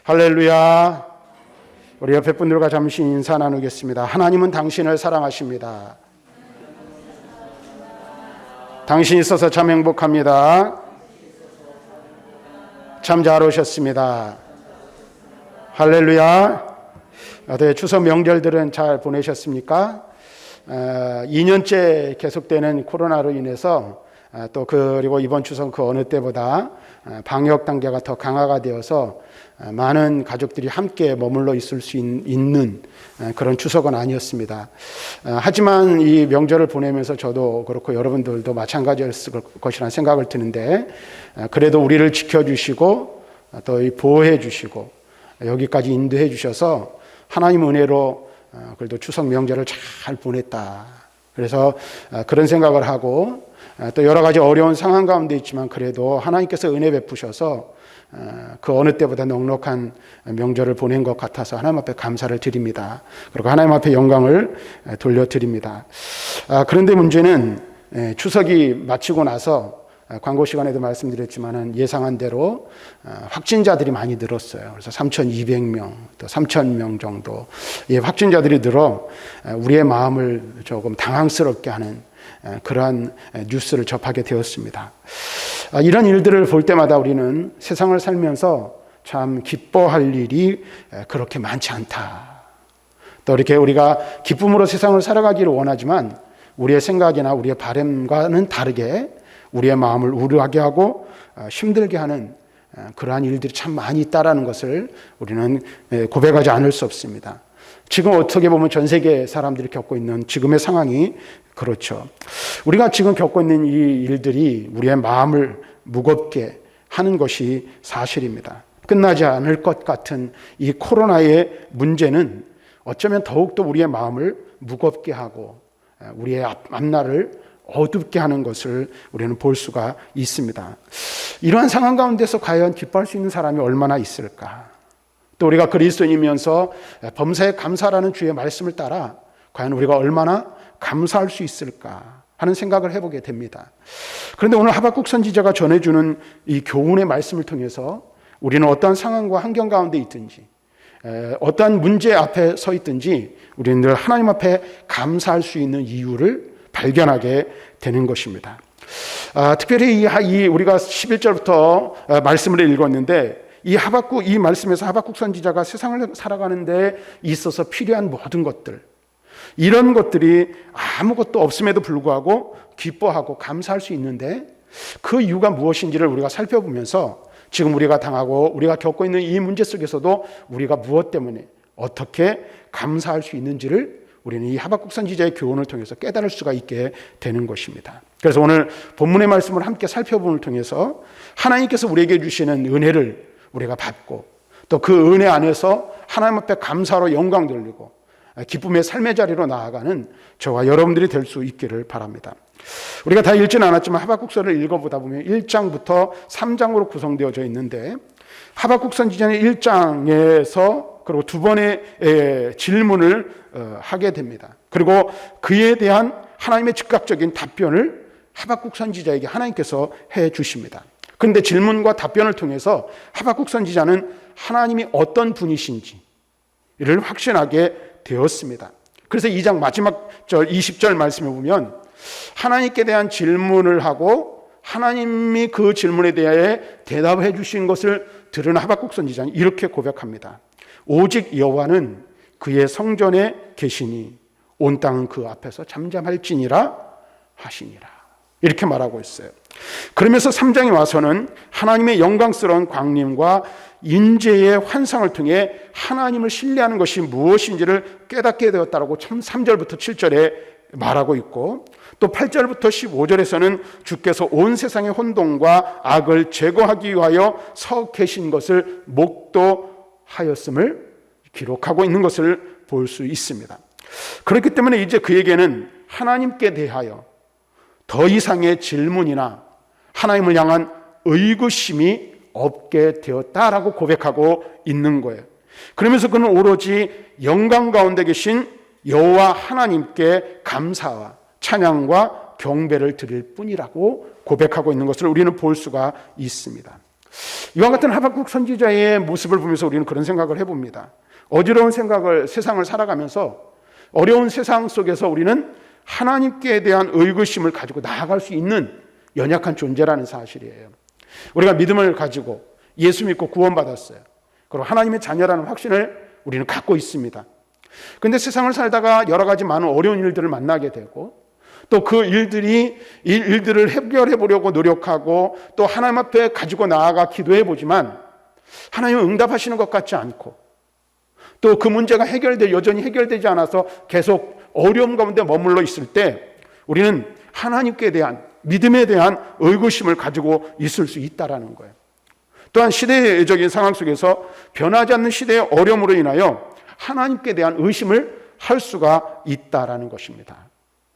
할렐루야. 우리 옆에 분들과 잠시 인사 나누겠습니다. 하나님은 당신을 사랑하십니다. 당신이 있어서 참 행복합니다. 참 잘 오셨습니다. 할렐루야. 추석 명절들은 잘 보내셨습니까? 2년째 계속되는 코로나로 인해서 또 그리고 이번 추석 그 어느 때보다 방역 단계가 더 강화가 되어서 많은 가족들이 함께 머물러 있을 수 있는 그런 추석은 아니었습니다. 하지만 이 명절을 보내면서 저도 그렇고 여러분들도 마찬가지였을 것이라는 생각을 드는데, 그래도 우리를 지켜주시고 또 보호해 주시고 여기까지 인도해 주셔서 하나님 은혜로 그래도 추석 명절을 잘 보냈다. 그래서 그런 생각을 하고, 또 여러 가지 어려운 상황 가운데 있지만 그래도 하나님께서 은혜 베푸셔서 그 어느 때보다 넉넉한 명절을 보낸 것 같아서 하나님 앞에 감사를 드립니다. 그리고 하나님 앞에 영광을 돌려드립니다. 그런데 문제는 추석이 마치고 나서 광고 시간에도 말씀드렸지만 예상한 대로 확진자들이 많이 늘었어요. 그래서 3,200명, 또 3,000명 정도 확진자들이 늘어 우리의 마음을 조금 당황스럽게 하는 그러한 뉴스를 접하게 되었습니다. 이런 일들을 볼 때마다 우리는 세상을 살면서 참 기뻐할 일이 그렇게 많지 않다. 또 이렇게 우리가 기쁨으로 세상을 살아가기를 원하지만 우리의 생각이나 우리의 바람과는 다르게 우리의 마음을 우려하게 하고 힘들게 하는 그러한 일들이 참 많이 있다라는 것을 우리는 고백하지 않을 수 없습니다. 지금 어떻게 보면 전 세계 사람들이 겪고 있는 지금의 상황이 그렇죠. 우리가 지금 겪고 있는 이 일들이 우리의 마음을 무겁게 하는 것이 사실입니다. 끝나지 않을 것 같은 이 코로나의 문제는 어쩌면 더욱더 우리의 마음을 무겁게 하고 우리의 앞날을 어둡게 하는 것을 우리는 볼 수가 있습니다. 이러한 상황 가운데서 과연 기뻐할 수 있는 사람이 얼마나 있을까? 또 우리가 그리스도인이면서 범사에 감사라는 주의 말씀을 따라 과연 우리가 얼마나 감사할 수 있을까 하는 생각을 해보게 됩니다. 그런데 오늘 하박국 선지자가 전해주는 이 교훈의 말씀을 통해서 우리는 어떠한 상황과 환경 가운데 있든지 어떠한 문제 앞에 서 있든지 우리는 늘 하나님 앞에 감사할 수 있는 이유를 발견하게 되는 것입니다. 특별히 우리가 11절부터 말씀을 읽었는데 이 하박국, 이 말씀에서 하박국 선지자가 세상을 살아가는 데 있어서 필요한 모든 것들, 이런 것들이 아무것도 없음에도 불구하고 기뻐하고 감사할 수 있는데 그 이유가 무엇인지를 우리가 살펴보면서 지금 우리가 당하고 우리가 겪고 있는 이 문제 속에서도 우리가 무엇 때문에 어떻게 감사할 수 있는지를 우리는 이 하박국 선지자의 교훈을 통해서 깨달을 수가 있게 되는 것입니다. 그래서 오늘 본문의 말씀을 함께 살펴봄을 통해서 하나님께서 우리에게 주시는 은혜를 우리가 받고 또 그 은혜 안에서 하나님 앞에 감사로 영광 돌리고 기쁨의 삶의 자리로 나아가는 저와 여러분들이 될 수 있기를 바랍니다. 우리가 다 읽지는 않았지만 하박국서를 읽어보다 보면 1장부터 3장으로 구성되어져 있는데 하박국 선지자는 1장에서 그리고 두 번의 질문을 하게 됩니다. 그리고 그에 대한 하나님의 즉각적인 답변을 하박국 선지자에게 하나님께서 해 주십니다. 그런데 질문과 답변을 통해서 하박국 선지자는 하나님이 어떤 분이신지를 확신하게 되었습니다. 그래서 2장 마지막 절 20절 말씀에 보면 하나님께 대한 질문을 하고 하나님이 그 질문에 대해 대답해 주신 것을 들은 하박국 선지자는 이렇게 고백합니다. 오직 여호와는 그의 성전에 계시니 온 땅은 그 앞에서 잠잠할지니라 하시니라. 이렇게 말하고 있어요. 그러면서 3장에 와서는 하나님의 영광스러운 광림과 인재의 환상을 통해 하나님을 신뢰하는 것이 무엇인지를 깨닫게 되었다라고 3절부터 7절에 말하고 있고, 또 8절부터 15절에서는 주께서 온 세상의 혼동과 악을 제거하기 위하여 서 계신 것을 목도하였음을 기록하고 있는 것을 볼 수 있습니다. 그렇기 때문에 이제 그에게는 하나님께 대하여 더 이상의 질문이나 하나님을 향한 의구심이 없게 되었다라고 고백하고 있는 거예요. 그러면서 그는 오로지 영광 가운데 계신 여호와 하나님께 감사와 찬양과 경배를 드릴 뿐이라고 고백하고 있는 것을 우리는 볼 수가 있습니다. 이와 같은 하박국 선지자의 모습을 보면서 우리는 그런 생각을 해봅니다. 어지러운 세상을 살아가면서 어려운 세상 속에서 우리는 하나님께 대한 의구심을 가지고 나아갈 수 있는 연약한 존재라는 사실이에요. 우리가 믿음을 가지고 예수 믿고 구원받았어요. 그리고 하나님의 자녀라는 확신을 우리는 갖고 있습니다. 그런데 세상을 살다가 여러 가지 많은 어려운 일들을 만나게 되고 또 그 일들을 해결해 보려고 노력하고 또 하나님 앞에 가지고 나아가 기도해 보지만 하나님은 응답하시는 것 같지 않고 또 그 문제가 여전히 해결되지 않아서 계속 어려움 가운데 머물러 있을 때 우리는 하나님께 대한 믿음에 대한 의구심을 가지고 있을 수 있다라는 거예요. 또한 시대적인 상황 속에서 변하지 않는 시대의 어려움으로 인하여 하나님께 대한 의심을 할 수가 있다라는 것입니다.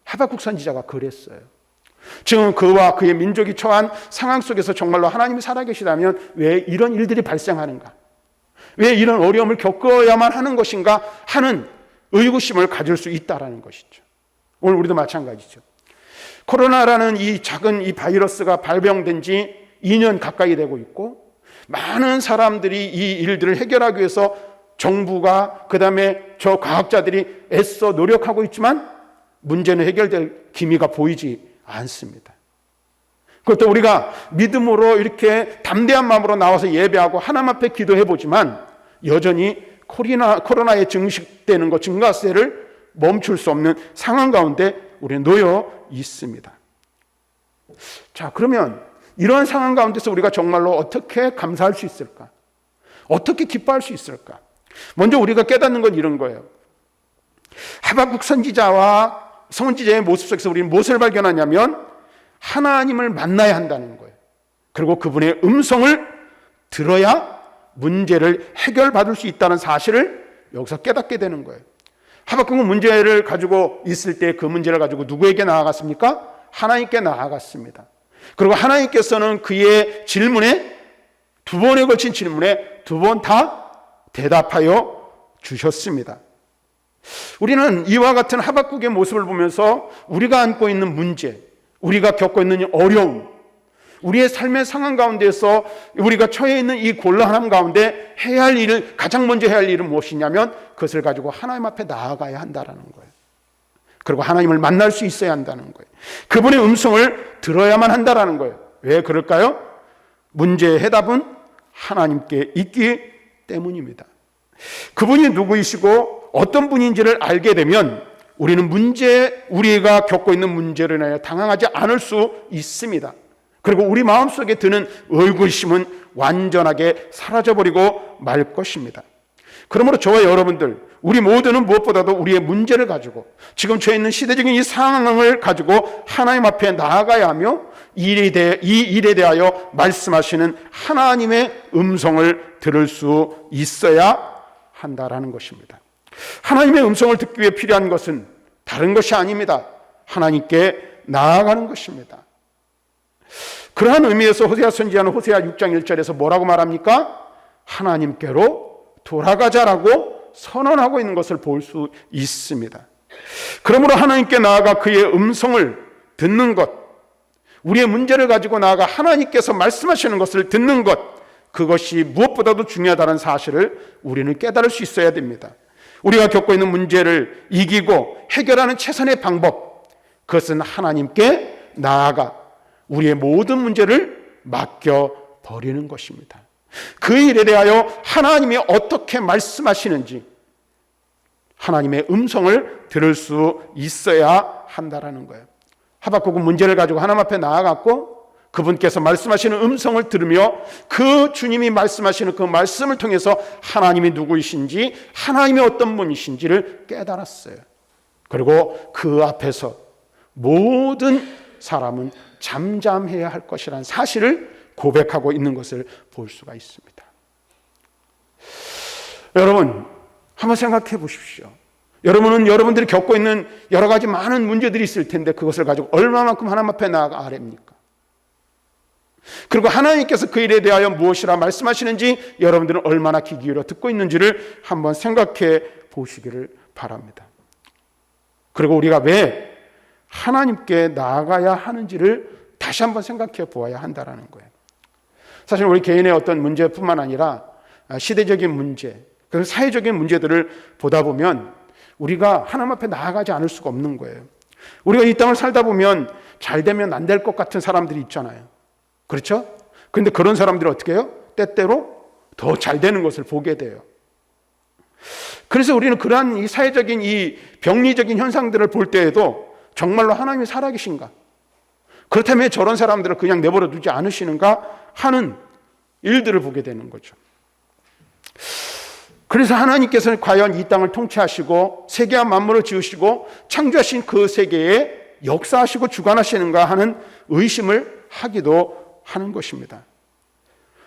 하박국 선지자가 그랬어요. 지금 그와 그의 민족이 처한 상황 속에서 정말로 하나님이 살아계시다면 왜 이런 일들이 발생하는가? 왜 이런 어려움을 겪어야만 하는 것인가 하는 의구심을 가질 수 있다라는 것이죠. 오늘 우리도 마찬가지죠. 코로나라는 이 작은 이 바이러스가 발병된 지 2년 가까이 되고 있고 많은 사람들이 이 일들을 해결하기 위해서 정부가 그다음에 저 과학자들이 애써 노력하고 있지만 문제는 해결될 기미가 보이지 않습니다. 그것도 우리가 믿음으로 이렇게 담대한 마음으로 나와서 예배하고 하나님 앞에 기도해 보지만 여전히 코로나에 증식되는 것, 증가세를 멈출 수 없는 상황 가운데 우리는 놓여 있습니다. 자, 그러면 이러한 상황 가운데서 우리가 정말로 어떻게 감사할 수 있을까? 어떻게 기뻐할 수 있을까? 먼저 우리가 깨닫는 건 이런 거예요. 하박국 선지자의 모습 속에서 우리는 무엇을 발견하냐면 하나님을 만나야 한다는 거예요. 그리고 그분의 음성을 들어야 문제를 해결받을 수 있다는 사실을 여기서 깨닫게 되는 거예요. 하박국은 문제를 가지고 있을 때 그 문제를 가지고 누구에게 나아갔습니까? 하나님께 나아갔습니다. 그리고 하나님께서는 그의 질문에 두 번에 걸친 질문에 두 번 다 대답하여 주셨습니다. 우리는 이와 같은 하박국의 모습을 보면서 우리가 안고 있는 문제, 우리가 겪고 있는 어려움, 우리의 삶의 상황 가운데서 우리가 처해 있는 이 곤란함 가운데 가장 먼저 해야 할 일은 무엇이냐면 그것을 가지고 하나님 앞에 나아가야 한다는 거예요. 그리고 하나님을 만날 수 있어야 한다는 거예요. 그분의 음성을 들어야만 한다는 거예요. 왜 그럴까요? 문제의 해답은 하나님께 있기 때문입니다. 그분이 누구이시고 어떤 분인지를 알게 되면 우리는 우리가 겪고 있는 문제로 인하여 당황하지 않을 수 있습니다. 그리고 우리 마음속에 드는 의구심은 완전하게 사라져버리고 말 것입니다. 그러므로 저와 여러분들, 우리 모두는 무엇보다도 우리의 문제를 가지고 지금 처해 있는 시대적인 이 상황을 가지고 하나님 앞에 나아가야 하며 이 일에 대하여 말씀하시는 하나님의 음성을 들을 수 있어야 한다라는 것입니다. 하나님의 음성을 듣기 위해 필요한 것은 다른 것이 아닙니다. 하나님께 나아가는 것입니다. 그러한 의미에서 호세아 선지자는 호세아 6장 1절에서 뭐라고 말합니까? 하나님께로 돌아가자라고 선언하고 있는 것을 볼 수 있습니다. 그러므로 하나님께 나아가 그의 음성을 듣는 것, 우리의 문제를 가지고 나아가 하나님께서 말씀하시는 것을 듣는 것, 그것이 무엇보다도 중요하다는 사실을 우리는 깨달을 수 있어야 됩니다. 우리가 겪고 있는 문제를 이기고 해결하는 최선의 방법, 그것은 하나님께 나아가 우리의 모든 문제를 맡겨버리는 것입니다. 그 일에 대하여 하나님이 어떻게 말씀하시는지 하나님의 음성을 들을 수 있어야 한다라는 거예요. 하박국은 문제를 가지고 하나님 앞에 나아갔고 그분께서 말씀하시는 음성을 들으며 그 주님이 말씀하시는 그 말씀을 통해서 하나님이 누구이신지 하나님이 어떤 분이신지를 깨달았어요. 그리고 그 앞에서 모든 사람은 잠잠해야 할 것이라는 사실을 고백하고 있는 것을 볼 수가 있습니다. 여러분, 한번 생각해 보십시오. 여러분은 여러분들이 겪고 있는 여러 가지 많은 문제들이 있을 텐데 그것을 가지고 얼마만큼 하나님 앞에 나아가 아랍니까? 그리고 하나님께서 그 일에 대하여 무엇이라 말씀하시는지 여러분들은 얼마나 귀 기울여 듣고 있는지를 한번 생각해 보시기를 바랍니다. 그리고 우리가 왜 하나님께 나아가야 하는지를 다시 한번 생각해 보아야 한다는 거예요. 사실 우리 개인의 어떤 문제뿐만 아니라 시대적인 문제, 그리고 사회적인 문제들을 보다 보면 우리가 하나님 앞에 나아가지 않을 수가 없는 거예요. 우리가 이 땅을 살다 보면 잘 되면 안 될 것 같은 사람들이 있잖아요. 그렇죠? 그런데 그런 사람들이 어떻게 해요? 때때로 더 잘 되는 것을 보게 돼요. 그래서 우리는 그러한 이 사회적인 이 병리적인 현상들을 볼 때에도 정말로 하나님이 살아계신가? 그렇다면 저런 사람들을 그냥 내버려 두지 않으시는가 하는 일들을 보게 되는 거죠. 그래서 하나님께서는 과연 이 땅을 통치하시고 세계와 만물을 지으시고 창조하신 그 세계에 역사하시고 주관하시는가 하는 의심을 하기도 하는 것입니다.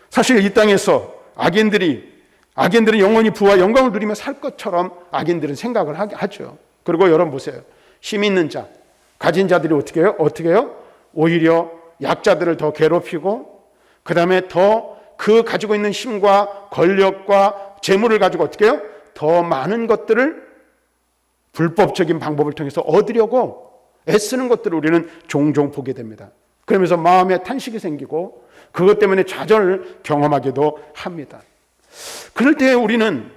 사실 이 땅에서 악인들은 영원히 부와 영광을 누리며 살 것처럼 악인들은 생각을 하죠. 그리고 여러분 보세요. 힘 있는 자, 가진 자들이 어떻게 해요? 오히려 약자들을 더 괴롭히고 그 다음에 더 그 가지고 있는 힘과 권력과 재물을 가지고 어떻게 해요? 더 많은 것들을 불법적인 방법을 통해서 얻으려고 애쓰는 것들을 우리는 종종 보게 됩니다. 그러면서 마음에 탄식이 생기고 그것 때문에 좌절을 경험하기도 합니다. 그럴 때 우리는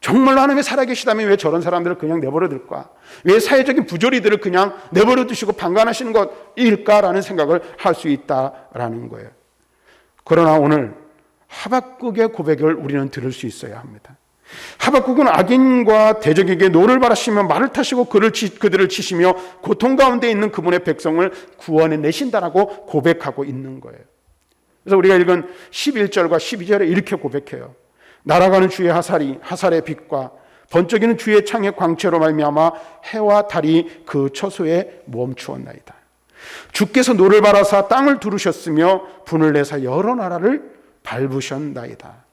정말로 하나님이 살아계시다면 왜 저런 사람들을 그냥 내버려 둘까? 왜 사회적인 부조리들을 그냥 내버려 두시고 방관하시는 것일까라는 생각을 할 수 있다라는 거예요. 그러나 오늘 하박국의 고백을 우리는 들을 수 있어야 합니다. 하박국은 악인과 대적에게 노를 바라시며 말을 타시고 그들을 치시며 고통 가운데 있는 그분의 백성을 구원해 내신다라고 고백하고 있는 거예요. 그래서 우리가 읽은 11절과 12절에 이렇게 고백해요. 날아가는 주의 하살의 빛과 번쩍이는 주의 창의 광채로 말미암아 해와 달이 그 처소에 멈추었나이다. 주께서 노를 바라사 땅을 두르셨으며 분을 내사 여러 나라를 밟으셨나이다.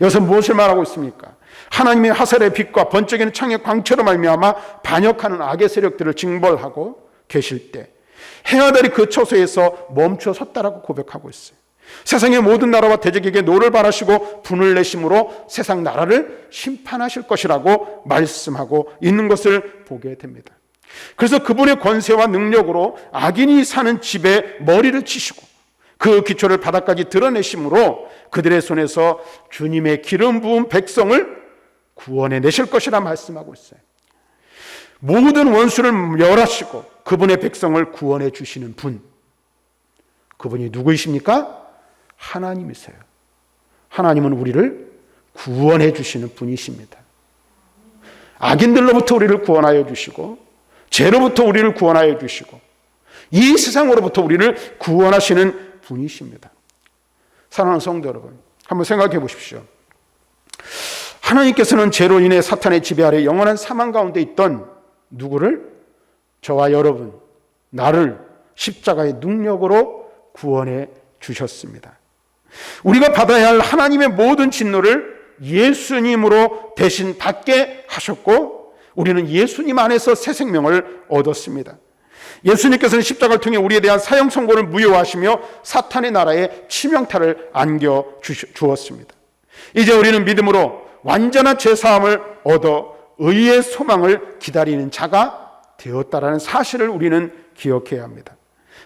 여기서 무엇을 말하고 있습니까? 하나님의 하살의 빛과 번쩍이는 창의 광채로 말미암아 반역하는 악의 세력들을 징벌하고 계실 때 해와 달이 그 처소에서 멈춰 섰다라고 고백하고 있어요. 세상의 모든 나라와 대적에게 노를 바라시고 분을 내심으로 세상 나라를 심판하실 것이라고 말씀하고 있는 것을 보게 됩니다. 그래서 그분의 권세와 능력으로 악인이 사는 집에 머리를 치시고 그 기초를 바닥까지 드러내심으로 그들의 손에서 주님의 기름 부은 백성을 구원해 내실 것이라 말씀하고 있어요. 모든 원수를 멸하시고 그분의 백성을 구원해 주시는 분, 그분이 누구이십니까? 하나님이세요. 하나님은 우리를 구원해 주시는 분이십니다. 악인들로부터 우리를 구원하여 주시고 죄로부터 우리를 구원하여 주시고 이 세상으로부터 우리를 구원하시는 분이십니다. 사랑하는 성도 여러분, 한번 생각해 보십시오. 하나님께서는 죄로 인해 사탄의 지배 아래 영원한 사망 가운데 있던 누구를? 저와 여러분, 나를 십자가의 능력으로 구원해 주셨습니다. 우리가 받아야 할 하나님의 모든 진노를 예수님으로 대신 받게 하셨고 우리는 예수님 안에서 새 생명을 얻었습니다. 예수님께서는 십자가를 통해 우리에 대한 사형 선고를 무효하시며 사탄의 나라에 치명타를 안겨주었습니다. 이제 우리는 믿음으로 완전한 죄사함을 얻어 의의 소망을 기다리는 자가 되었다라는 사실을 우리는 기억해야 합니다.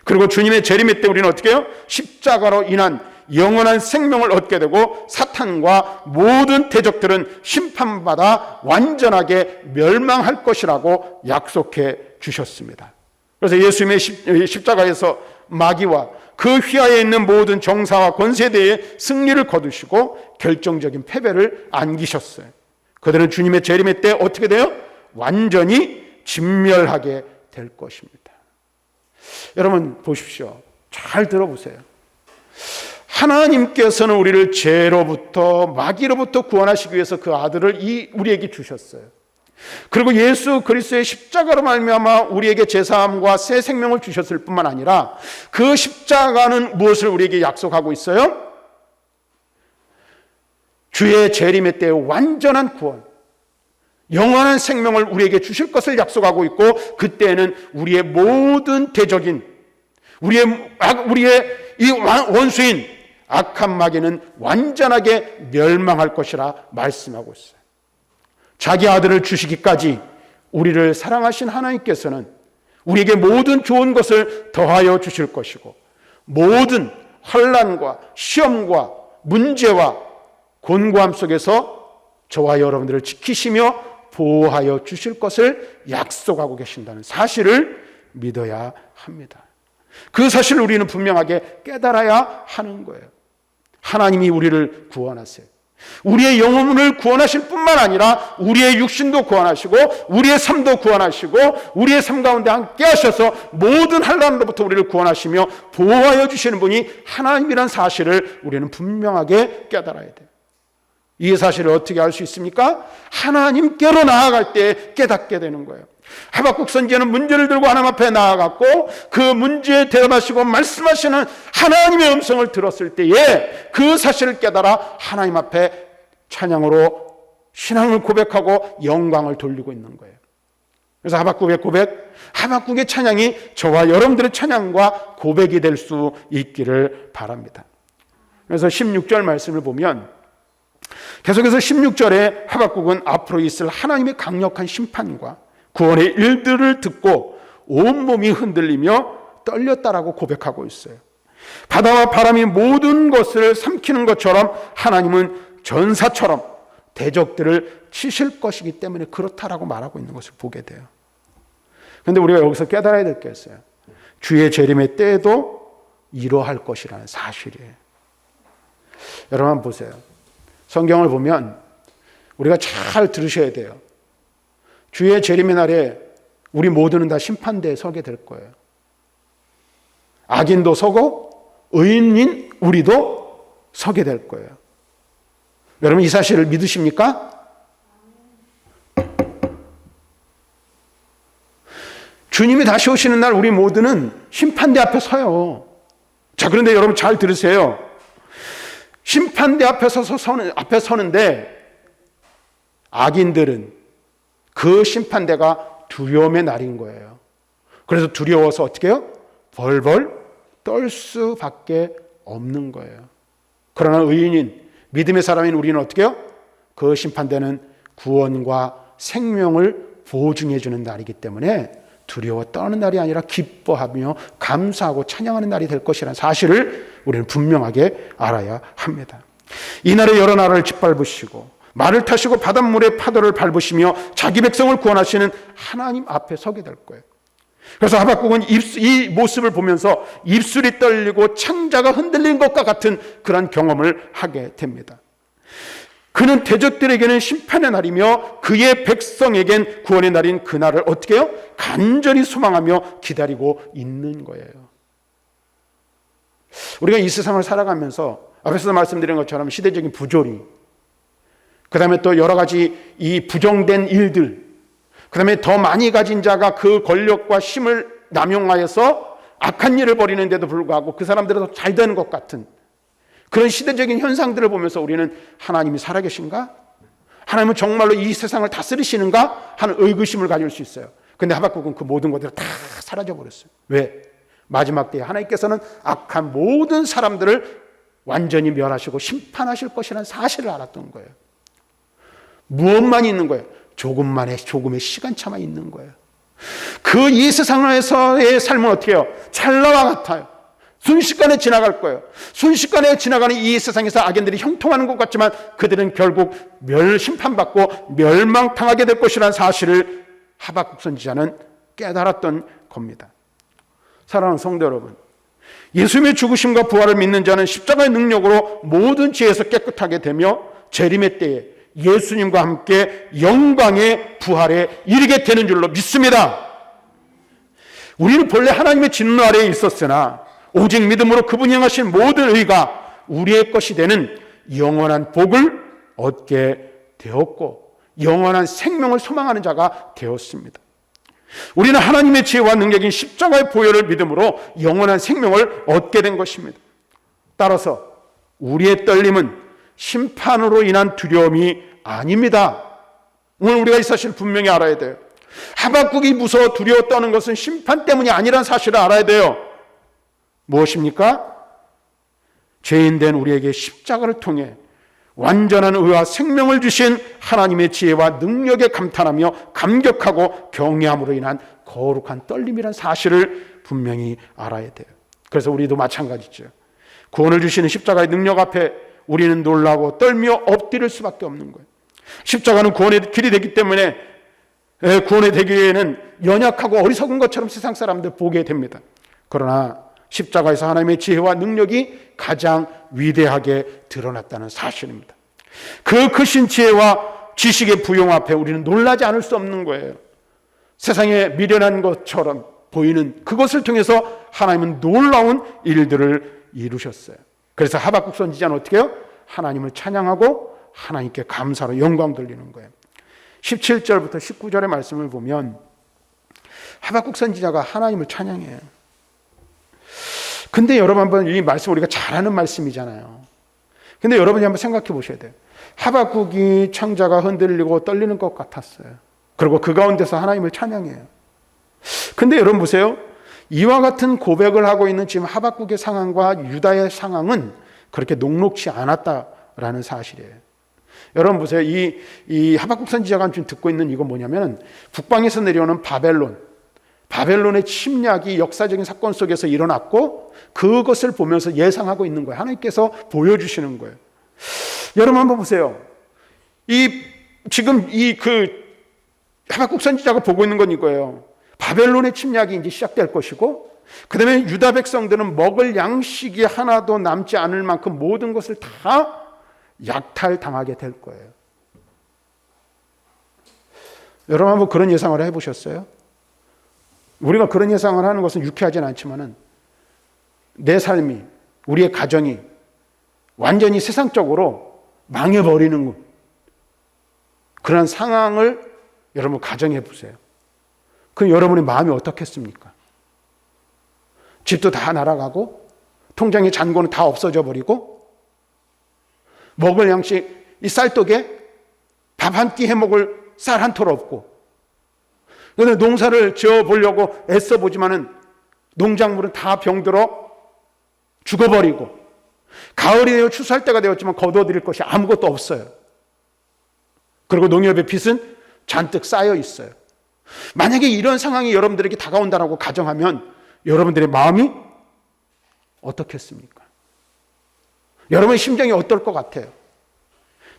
그리고 주님의 재림의 때 우리는 어떻게 해요? 십자가로 인한 영원한 생명을 얻게 되고 사탄과 모든 대적들은 심판받아 완전하게 멸망할 것이라고 약속해 주셨습니다. 그래서 예수님의 십자가에서 마귀와 그 휘하에 있는 모든 정사와 권세에 대해 승리를 거두시고 결정적인 패배를 안기셨어요. 그들은 주님의 재림의 때 어떻게 돼요? 완전히 진멸하게 될 것입니다. 여러분 보십시오. 잘 들어보세요. 하나님께서는 우리를 죄로부터 마귀로부터 구원하시기 위해서 그 아들을 우리에게 주셨어요. 그리고 예수 그리스도의 십자가로 말미암아 우리에게 제사함과 새 생명을 주셨을 뿐만 아니라 그 십자가는 무엇을 우리에게 약속하고 있어요? 주의 재림의 때의 완전한 구원, 영원한 생명을 우리에게 주실 것을 약속하고 있고 그때에는 우리의 모든 대적인 우리의 이 원수인 악한 마귀는 완전하게 멸망할 것이라 말씀하고 있어요. 자기 아들을 주시기까지 우리를 사랑하신 하나님께서는 우리에게 모든 좋은 것을 더하여 주실 것이고 모든 환난과 시험과 문제와 곤고함 속에서 저와 여러분들을 지키시며 보호하여 주실 것을 약속하고 계신다는 사실을 믿어야 합니다. 그 사실을 우리는 분명하게 깨달아야 하는 거예요. 하나님이 우리를 구원하세요. 우리의 영혼을 구원하실 뿐만 아니라 우리의 육신도 구원하시고 우리의 삶도 구원하시고 우리의 삶 가운데 함께 하셔서 모든 환난으로부터 우리를 구원하시며 보호하여 주시는 분이 하나님이라는 사실을 우리는 분명하게 깨달아야 돼요. 이 사실을 어떻게 알 수 있습니까? 하나님께로 나아갈 때 깨닫게 되는 거예요. 하박국 선지자는 문제를 들고 하나님 앞에 나아갔고 그 문제에 대답하시고 말씀하시는 하나님의 음성을 들었을 때에 그 사실을 깨달아 하나님 앞에 찬양으로 신앙을 고백하고 영광을 돌리고 있는 거예요. 그래서 하박국의 고백, 하박국의 찬양이 저와 여러분들의 찬양과 고백이 될 수 있기를 바랍니다. 그래서 16절 말씀을 보면 계속해서 16절에 하박국은 앞으로 있을 하나님의 강력한 심판과 구원의 일들을 듣고 온몸이 흔들리며 떨렸다라고 고백하고 있어요. 바다와 바람이 모든 것을 삼키는 것처럼 하나님은 전사처럼 대적들을 치실 것이기 때문에 그렇다라고 말하고 있는 것을 보게 돼요. 그런데 우리가 여기서 깨달아야 될 게 있어요. 주의 재림의 때에도 이러할 것이라는 사실이에요. 여러분 한번 보세요. 성경을 보면 우리가 잘 들으셔야 돼요. 주의 재림의 날에 우리 모두는 다 심판대에 서게 될 거예요. 악인도 서고 의인인 우리도 서게 될 거예요. 여러분 이 사실을 믿으십니까? 주님이 다시 오시는 날 우리 모두는 심판대 앞에 서요. 자, 그런데 여러분 잘 들으세요. 심판대 앞에 서는데 악인들은 그 심판대가 두려움의 날인 거예요. 그래서 두려워서 어떻게 해요? 벌벌 떨 수밖에 없는 거예요. 그러나 의인인 믿음의 사람인 우리는 어떻게 해요? 그 심판대는 구원과 생명을 보증해 주는 날이기 때문에 두려워 떠는 날이 아니라 기뻐하며 감사하고 찬양하는 날이 될 것이라는 사실을 우리는 분명하게 알아야 합니다. 이날에 여러 나라를 짓밟으시고 말을 타시고 바닷물의 파도를 밟으시며 자기 백성을 구원하시는 하나님 앞에 서게 될 거예요. 그래서 하박국은 이 모습을 보면서 입술이 떨리고 창자가 흔들리는 것과 같은 그런 경험을 하게 됩니다. 그는 대적들에게는 심판의 날이며 그의 백성에겐 구원의 날인 그날을 어떻게 해요? 간절히 소망하며 기다리고 있는 거예요. 우리가 이 세상을 살아가면서 앞에서 말씀드린 것처럼 시대적인 부조리, 그 다음에 또 여러 가지 이 부정된 일들, 그 다음에 더 많이 가진 자가 그 권력과 힘을 남용하여서 악한 일을 벌이는데도 불구하고 그 사람들은 더 잘 되는 것 같은 그런 시대적인 현상들을 보면서 우리는 하나님이 살아계신가? 하나님은 정말로 이 세상을 다스리시는가? 하는 의구심을 가질 수 있어요. 그런데 하박국은 그 모든 것들이 다 사라져버렸어요. 왜? 마지막 때에 하나님께서는 악한 모든 사람들을 완전히 멸하시고 심판하실 것이라는 사실을 알았던 거예요. 무엇만 있는 거예요? 조금의 시간차만 있는 거예요. 그 이 세상에서의 삶은 어떻게 해요? 찰나와 같아요. 순식간에 지나갈 거예요. 순식간에 지나가는 이 세상에서 악인들이 형통하는 것 같지만 그들은 결국 심판받고 멸망당하게 될 것이라는 사실을 하박국 선지자는 깨달았던 겁니다. 사랑하는 성도 여러분, 예수님의 죽으심과 부활을 믿는 자는 십자가의 능력으로 모든 죄에서 깨끗하게 되며 재림의 때에 예수님과 함께 영광의 부활에 이르게 되는 줄로 믿습니다. 우리는 본래 하나님의 진노 아래에 있었으나 오직 믿음으로 그분이 행하신 모든 의가 우리의 것이 되는 영원한 복을 얻게 되었고 영원한 생명을 소망하는 자가 되었습니다. 우리는 하나님의 지혜와 능력인 십자가의 보혈을 믿음으로 영원한 생명을 얻게 된 것입니다. 따라서 우리의 떨림은 심판으로 인한 두려움이 아닙니다. 오늘 우리가 이 사실을 분명히 알아야 돼요. 하박국이 무서워 두려워 떠는 것은 심판 때문이 아니라는 사실을 알아야 돼요. 무엇입니까? 죄인된 우리에게 십자가를 통해 완전한 의와 생명을 주신 하나님의 지혜와 능력에 감탄하며 감격하고 경외함으로 인한 거룩한 떨림이라는 사실을 분명히 알아야 돼요. 그래서 우리도 마찬가지죠. 구원을 주시는 십자가의 능력 앞에 우리는 놀라고 떨며 엎드릴 수밖에 없는 거예요. 십자가는 구원의 길이 되기 때문에 구원의 되기에는 연약하고 어리석은 것처럼 세상 사람들 보게 됩니다. 그러나 십자가에서 하나님의 지혜와 능력이 가장 위대하게 드러났다는 사실입니다. 그 크신 지혜와 지식의 부용 앞에 우리는 놀라지 않을 수 없는 거예요. 세상에 미련한 것처럼 보이는 그것을 통해서 하나님은 놀라운 일들을 이루셨어요. 그래서 하박국 선지자는 어떻게 해요? 하나님을 찬양하고 하나님께 감사로 영광 돌리는 거예요. 17절부터 19절의 말씀을 보면 하박국 선지자가 하나님을 찬양해요. 근데 여러분 한번 이 말씀 우리가 잘 아는 말씀이잖아요. 근데 여러분이 한번 생각해 보셔야 돼요. 하박국이 창자가 흔들리고 떨리는 것 같았어요. 그리고 그 가운데서 하나님을 찬양해요. 근데 여러분 보세요. 이와 같은 고백을 하고 있는 지금 하박국의 상황과 유다의 상황은 그렇게 녹록지 않았다라는 사실이에요. 여러분 보세요. 이 하박국 선지자가 지금 듣고 있는 이건 뭐냐면 북방에서 내려오는 바벨론의 침략이 역사적인 사건 속에서 일어났고 그것을 보면서 예상하고 있는 거예요. 하나님께서 보여주시는 거예요. 여러분 한번 보세요. 지금 하박국 선지자가 보고 있는 건 이거예요. 바벨론의 침략이 이제 시작될 것이고, 그 다음에 유다 백성들은 먹을 양식이 하나도 남지 않을 만큼 모든 것을 다 약탈당하게 될 거예요. 여러분 한번 그런 예상을 해보셨어요? 우리가 그런 예상을 하는 것은 유쾌하진 않지만은 내 삶이, 우리의 가정이 완전히 세상적으로 망해버리는 그런 상황을 여러분 가정해 보세요. 그럼 여러분의 마음이 어떻겠습니까? 집도 다 날아가고 통장의 잔고는 다 없어져 버리고 먹을 양식, 이 쌀떡에 밥 한 끼 해먹을 쌀 한 톨 없고, 그런데 농사를 지어보려고 애써보지만은 농작물은 다 병들어 죽어버리고, 가을이 되어 추수할 때가 되었지만 거둬들일 것이 아무것도 없어요. 그리고 농협의 빚은 잔뜩 쌓여 있어요. 만약에 이런 상황이 여러분들에게 다가온다라고 가정하면 여러분들의 마음이 어떻겠습니까? 여러분의 심정이 어떨 것 같아요?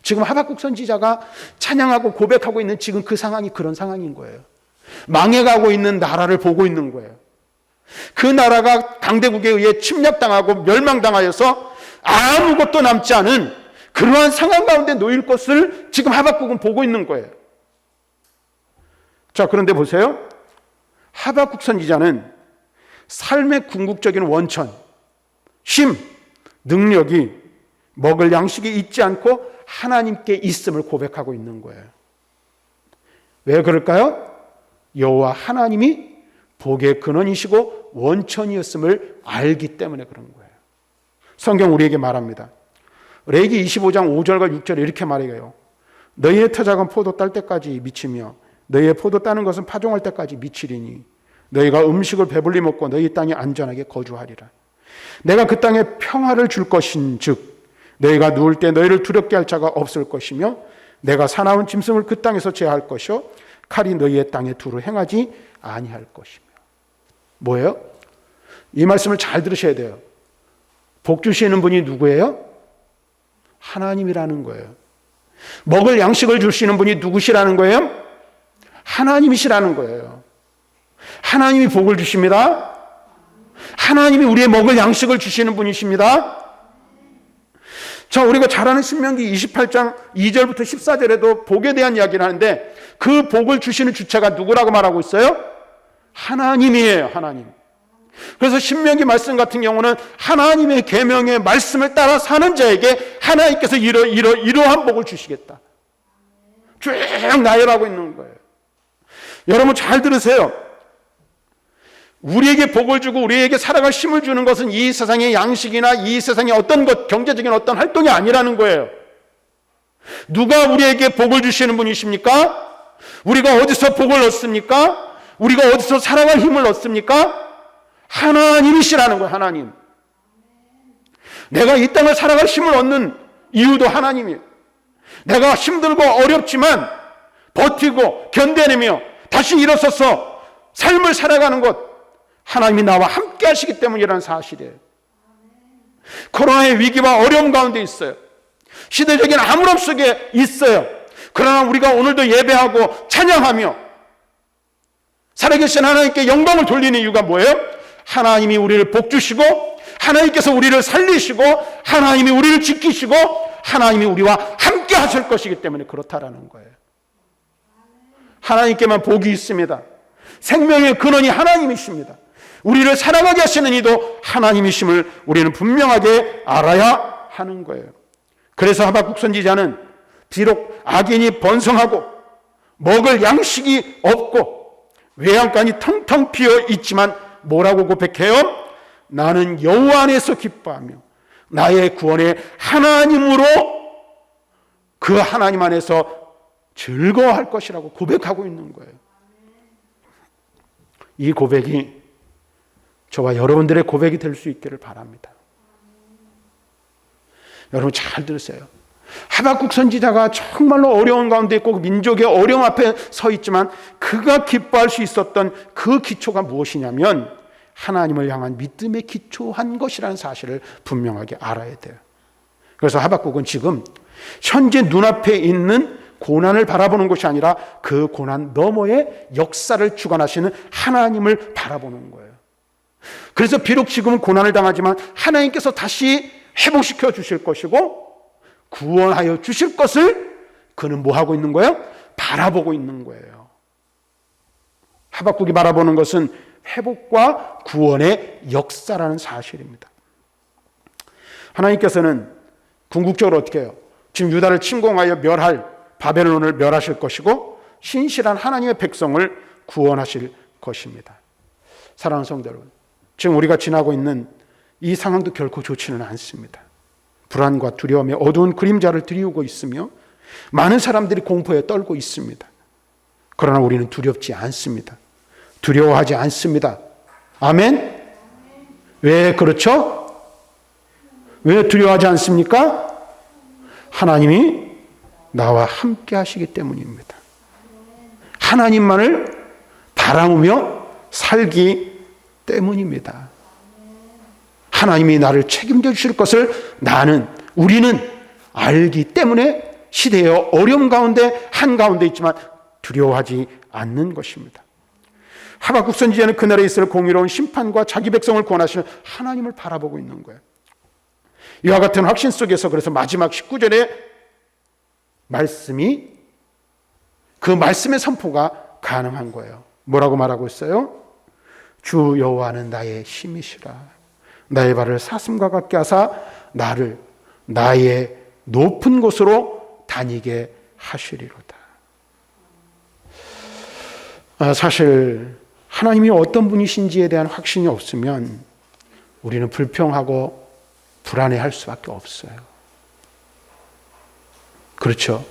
지금 하박국 선지자가 찬양하고 고백하고 있는 지금 그 상황이 그런 상황인 거예요. 망해가고 있는 나라를 보고 있는 거예요. 그 나라가 강대국에 의해 침략당하고 멸망당하여서 아무것도 남지 않은 그러한 상황 가운데 놓일 것을 지금 하박국은 보고 있는 거예요. 자, 그런데 보세요. 하박국 선지자는 삶의 궁극적인 원천, 심, 능력이 먹을 양식이 있지 않고 하나님께 있음을 고백하고 있는 거예요. 왜 그럴까요? 여호와 하나님이 복의 근원이시고 원천이었음을 알기 때문에 그런 거예요. 성경 우리에게 말합니다. 레위기 25장 5절과 6절에 이렇게 말해요. 너희의 터작은 포도 딸 때까지 미치며 너희의 포도 따는 것은 파종할 때까지 미치리니 너희가 음식을 배불리 먹고 너희 땅에 안전하게 거주하리라. 내가 그 땅에 평화를 줄 것인즉 너희가 누울 때 너희를 두렵게 할 자가 없을 것이며 내가 사나운 짐승을 그 땅에서 제할 것이요 칼이 너희의 땅에 두루 행하지 아니할 것이며. 뭐예요? 이 말씀을 잘 들으셔야 돼요. 복 주시는 분이 누구예요? 하나님이라는 거예요. 먹을 양식을 주시는 분이 누구시라는 거예요? 하나님이시라는 거예요. 하나님이 복을 주십니다. 하나님이 우리의 먹을 양식을 주시는 분이십니다. 자, 우리가 잘 아는 신명기 28장 2절부터 14절에도 복에 대한 이야기를 하는데 그 복을 주시는 주체가 누구라고 말하고 있어요? 하나님이에요. 하나님. 그래서 신명기 말씀 같은 경우는 하나님의 계명의 말씀을 따라 사는 자에게 하나님께서 이러한 복을 주시겠다. 쭉 나열하고 있는 거예요. 여러분 잘 들으세요. 우리에게 복을 주고 우리에게 살아갈 힘을 주는 것은 이 세상의 양식이나 이 세상의 어떤 것, 경제적인 어떤 활동이 아니라는 거예요. 누가 우리에게 복을 주시는 분이십니까? 우리가 어디서 복을 얻습니까? 우리가 어디서 살아갈 힘을 얻습니까? 하나님이시라는 거예요. 하나님. 내가 이 땅을 살아갈 힘을 얻는 이유도 하나님이에요. 내가 힘들고 어렵지만 버티고 견뎌내며 다시 일어서서 삶을 살아가는 것, 하나님이 나와 함께 하시기 때문이라는 사실이에요. 코로나의 위기와 어려움 가운데 있어요. 시대적인 암울함 속에 있어요. 그러나 우리가 오늘도 예배하고 찬양하며 살아계신 하나님께 영광을 돌리는 이유가 뭐예요? 하나님이 우리를 복주시고 하나님께서 우리를 살리시고 하나님이 우리를 지키시고 하나님이 우리와 함께 하실 것이기 때문에 그렇다라는 거예요. 하나님께만 복이 있습니다. 생명의 근원이 하나님이십니다. 우리를 사랑하게 하시는 이도 하나님이심을 우리는 분명하게 알아야 하는 거예요. 그래서 하박국 선지자는 비록 악인이 번성하고 먹을 양식이 없고 외양간이 텅텅 비어 있지만 뭐라고 고백해요? 나는 여호와 안에서 기뻐하며 나의 구원의 하나님으로 그 하나님 안에서 즐거워할 것이라고 고백하고 있는 거예요. 이 고백이 저와 여러분들의 고백이 될 수 있기를 바랍니다. 여러분 잘 들으세요. 하박국 선지자가 정말로 어려운 가운데 있고 민족의 어려움 앞에 서 있지만 그가 기뻐할 수 있었던 그 기초가 무엇이냐면 하나님을 향한 믿음에 기초한 것이라는 사실을 분명하게 알아야 돼요. 그래서 하박국은 지금 현재 눈앞에 있는 고난을 바라보는 것이 아니라 그 고난 너머의 역사를 주관하시는 하나님을 바라보는 거예요. 그래서 비록 지금은 고난을 당하지만 하나님께서 다시 회복시켜 주실 것이고 구원하여 주실 것을 그는 뭐 하고 있는 거예요? 바라보고 있는 거예요. 하박국이 바라보는 것은 회복과 구원의 역사라는 사실입니다. 하나님께서는 궁극적으로 어떻게 해요? 지금 유다를 침공하여 멸할 바벨론을 멸하실 것이고 신실한 하나님의 백성을 구원하실 것입니다. 사랑하는 성도 여러분, 지금 우리가 지나고 있는 이 상황도 결코 좋지는 않습니다. 불안과 두려움의 어두운 그림자를 드리우고 있으며 많은 사람들이 공포에 떨고 있습니다. 그러나 우리는 두렵지 않습니다. 두려워하지 않습니다. 아멘? 왜 그렇죠? 왜 두려워하지 않습니까? 하나님이 나와 함께 하시기 때문입니다. 하나님만을 바라보며 살기 때문입니다. 하나님이 나를 책임져 주실 것을 우리는 알기 때문에 시대의 어려움 가운데 한가운데 있지만 두려워하지 않는 것입니다. 하박국 선지자는 그날에 있을 공의로운 심판과 자기 백성을 구원하시는 하나님을 바라보고 있는 거예요. 이와 같은 확신 속에서 그래서 마지막 19절의 말씀이 그 말씀의 선포가 가능한 거예요. 뭐라고 말하고 있어요? 주 여호와는 나의 힘이시라. 나의 발을 사슴과 같게 하사 나를 나의 높은 곳으로 다니게 하시리로다. 사실 하나님이 어떤 분이신지에 대한 확신이 없으면 우리는 불평하고 불안해할 수밖에 없어요. 그렇죠?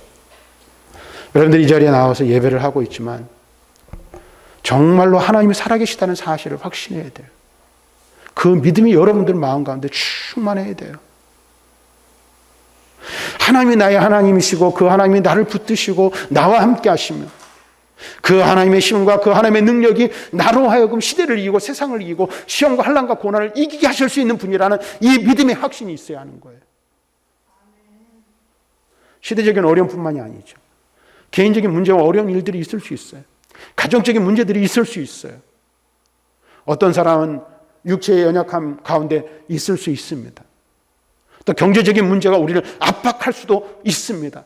여러분들 이 자리에 나와서 예배를 하고 있지만 정말로 하나님이 살아계시다는 사실을 확신해야 돼요. 그 믿음이 여러분들 마음 가운데 충만해야 돼요. 하나님이 나의 하나님이시고 그 하나님이 나를 붙드시고 나와 함께 하시며 그 하나님의 힘과 그 하나님의 능력이 나로 하여금 시대를 이기고 세상을 이기고 시험과 환난과 고난을 이기게 하실 수 있는 분이라는 이 믿음의 확신이 있어야 하는 거예요. 시대적인 어려움뿐만이 아니죠. 개인적인 문제와 어려운 일들이 있을 수 있어요. 가정적인 문제들이 있을 수 있어요. 어떤 사람은 육체의 연약함 가운데 있을 수 있습니다. 또 경제적인 문제가 우리를 압박할 수도 있습니다.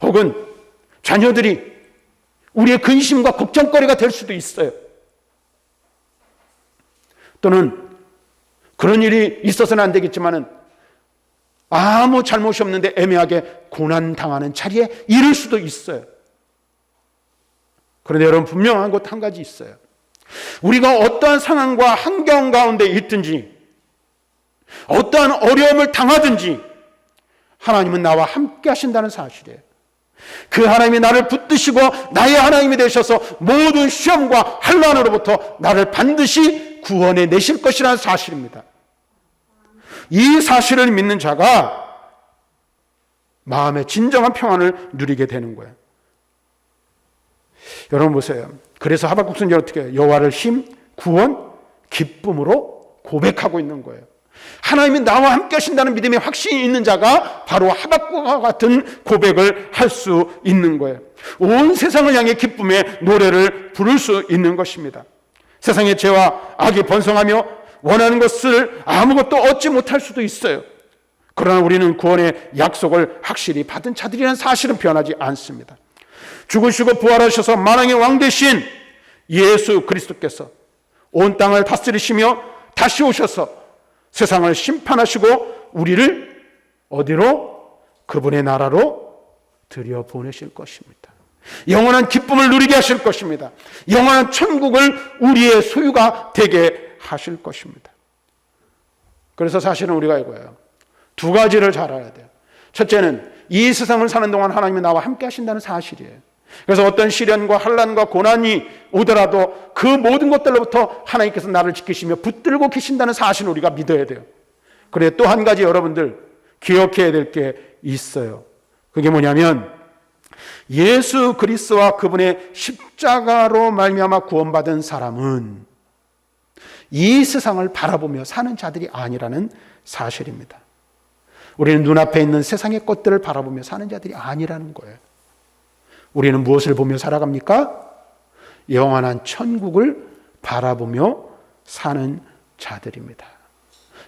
혹은 자녀들이 우리의 근심과 걱정거리가 될 수도 있어요. 또는 그런 일이 있어서는 안 되겠지만은 아무 잘못이 없는데 애매하게 고난당하는 자리에 이를 수도 있어요. 그런데 여러분 분명한 것 한 가지 있어요. 우리가 어떠한 상황과 환경 가운데 있든지 어떠한 어려움을 당하든지 하나님은 나와 함께 하신다는 사실이에요. 그 하나님이 나를 붙드시고 나의 하나님이 되셔서 모든 시험과 환난으로부터 나를 반드시 구원해 내실 것이라는 사실입니다. 이 사실을 믿는 자가 마음의 진정한 평안을 누리게 되는 거예요. 여러분 보세요. 그래서 하박국 선지자는 어떻게 해요? 여호와를 힘, 구원, 기쁨으로 고백하고 있는 거예요. 하나님이 나와 함께 하신다는 믿음의 확신이 있는 자가 바로 하박국과 같은 고백을 할 수 있는 거예요. 온 세상을 향해 기쁨의 노래를 부를 수 있는 것입니다. 세상의 죄와 악이 번성하며 원하는 것을 아무것도 얻지 못할 수도 있어요. 그러나 우리는 구원의 약속을 확실히 받은 자들이라는 사실은 변하지 않습니다. 죽으시고 부활하셔서 만왕의 왕 되신 예수 그리스도께서 온 땅을 다스리시며 다시 오셔서 세상을 심판하시고 우리를 어디로? 그분의 나라로 들여보내실 것입니다. 영원한 기쁨을 누리게 하실 것입니다. 영원한 천국을 우리의 소유가 되게 하실 것입니다. 그래서 사실은 우리가 이거예요. 두 가지를 잘 알아야 돼요. 첫째는 이 세상을 사는 동안 하나님이 나와 함께 하신다는 사실이에요. 그래서 어떤 시련과 환난과 고난이 오더라도 그 모든 것들로부터 하나님께서 나를 지키시며 붙들고 계신다는 사실을 우리가 믿어야 돼요. 그래, 또 한 가지 여러분들 기억해야 될 게 있어요. 그게 뭐냐면 예수 그리스도와 그분의 십자가로 말미암아 구원받은 사람은 이 세상을 바라보며 사는 자들이 아니라는 사실입니다. 우리는 눈앞에 있는 세상의 것들을 바라보며 사는 자들이 아니라는 거예요. 우리는 무엇을 보며 살아갑니까? 영원한 천국을 바라보며 사는 자들입니다.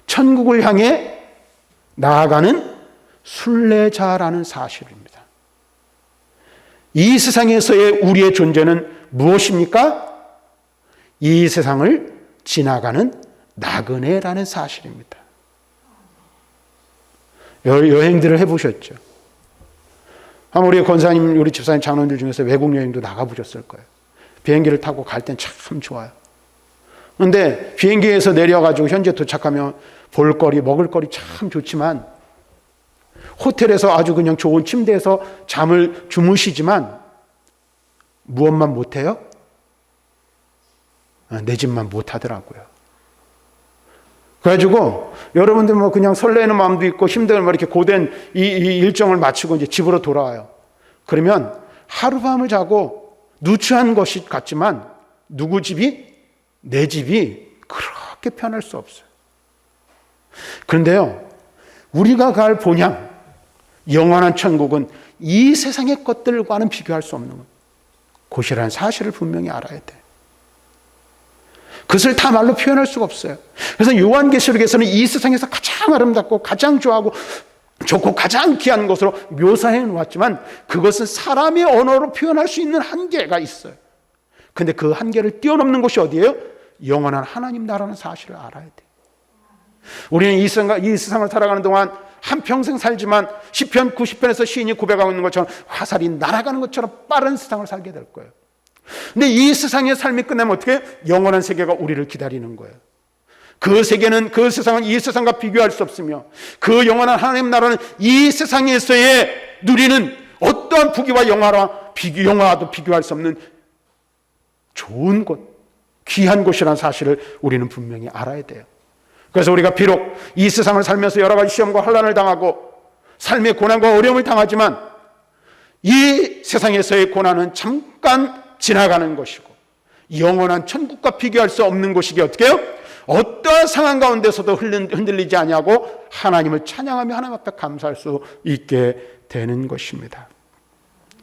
천국을 향해 나아가는 순례자라는 사실입니다. 이 세상에서의 우리의 존재는 무엇입니까? 이 세상을 지나가는 나그네라는 사실입니다. 여행들을 해보셨죠? 아마 우리 권사님, 우리 집사님, 장로님들 중에서 외국 여행도 나가보셨을 거예요. 비행기를 타고 갈 땐 참 좋아요. 그런데 비행기에서 내려가지고 현재 도착하면 볼거리, 먹을거리 참 좋지만 호텔에서 아주 그냥 좋은 침대에서 잠을 주무시지만 무엇만 못해요? 내 집만 못하더라고요. 그래가지고 여러분들 뭐 그냥 설레는 마음도 있고 힘든 뭐 이렇게 고된 이 일정을 마치고 이제 집으로 돌아와요. 그러면 하룻밤을 자고 누추한 것이 같지만 누구 집이? 내 집이 그렇게 편할 수 없어요. 그런데요, 우리가 갈 본향, 영원한 천국은 이 세상의 것들과는 비교할 수 없는 곳이라는 사실을 분명히 알아야 돼요. 그것을 다 말로 표현할 수가 없어요. 그래서 요한계시록에서는 이 세상에서 가장 아름답고 가장 좋아하고 좋고 가장 귀한 것으로 묘사해 놓았지만 그것은 사람의 언어로 표현할 수 있는 한계가 있어요. 근데 그 한계를 뛰어넘는 곳이 어디예요? 영원한 하나님 나라는 사실을 알아야 돼요. 우리는 이 세상을 살아가는 동안 한평생 살지만 시편 90편에서 시인이 고백하고 있는 것처럼 화살이 날아가는 것처럼 빠른 세상을 살게 될 거예요. 근데 이 세상의 삶이 끝나면 어떻게? 영원한 세계가 우리를 기다리는 거예요. 그 세계는, 그 세상은 이 세상과 비교할 수 없으며 그 영원한 하나님 나라는 이 세상에서의 누리는 어떠한 부귀와 영화와도 비교할 수 없는 좋은 곳, 귀한 곳이라는 사실을 우리는 분명히 알아야 돼요. 그래서 우리가 비록 이 세상을 살면서 여러 가지 시험과 환난을 당하고 삶의 고난과 어려움을 당하지만 이 세상에서의 고난은 잠깐 지나가는 것이고 영원한 천국과 비교할 수 없는 곳이기 어떻게 해요? 어떠한 상황 가운데서도 흔들리지 아니하고 하나님을 찬양하며 하나님 앞에 감사할 수 있게 되는 것입니다.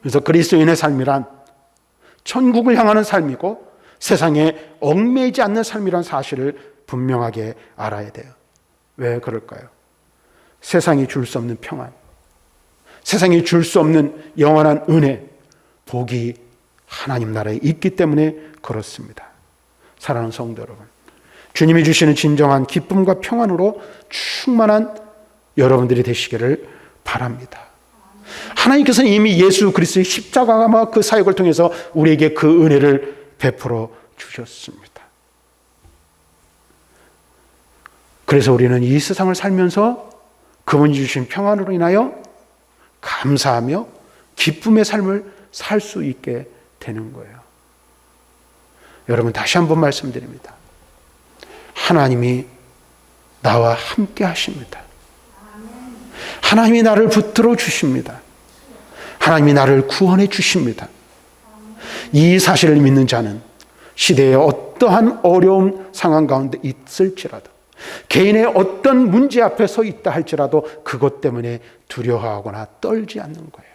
그래서 그리스도인의 삶이란 천국을 향하는 삶이고 세상에 얽매이지 않는 삶이란 사실을 분명하게 알아야 돼요. 왜 그럴까요? 세상이 줄 수 없는 평안, 세상이 줄 수 없는 영원한 은혜, 복이 하나님 나라에 있기 때문에 그렇습니다. 사랑하는 성도 여러분, 주님이 주시는 진정한 기쁨과 평안으로 충만한 여러분들이 되시기를 바랍니다. 하나님께서는 이미 예수 그리스도의 십자가와 그 사역을 통해서 우리에게 그 은혜를 베풀어 주셨습니다. 그래서 우리는 이 세상을 살면서 그분이 주신 평안으로 인하여 감사하며 기쁨의 삶을 살 수 있게 되는 거예요. 여러분, 다시 한번 말씀드립니다. 하나님이 나와 함께 하십니다. 하나님이 나를 붙들어 주십니다. 하나님이 나를 구원해 주십니다. 이 사실을 믿는 자는 시대의 어떠한 어려운 상황 가운데 있을지라도 개인의 어떤 문제 앞에 서 있다 할지라도 그것 때문에 두려워하거나 떨지 않는 거예요.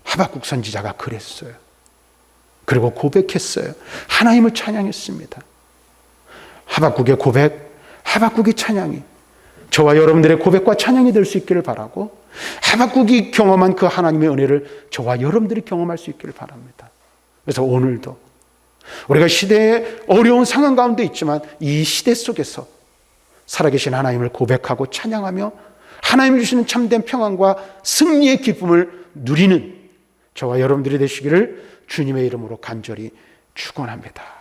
하박국 선지자가 그랬어요. 그리고 고백했어요. 하나님을 찬양했습니다. 하박국의 고백, 하박국의 찬양이 저와 여러분들의 고백과 찬양이 될 수 있기를 바라고, 하박국이 경험한 그 하나님의 은혜를 저와 여러분들이 경험할 수 있기를 바랍니다. 그래서 오늘도 우리가 시대의 어려운 상황 가운데 있지만 이 시대 속에서 살아계신 하나님을 고백하고 찬양하며 하나님이 주시는 참된 평안과 승리의 기쁨을 누리는 저와 여러분들이 되시기를 주님의 이름으로 간절히 축원합니다.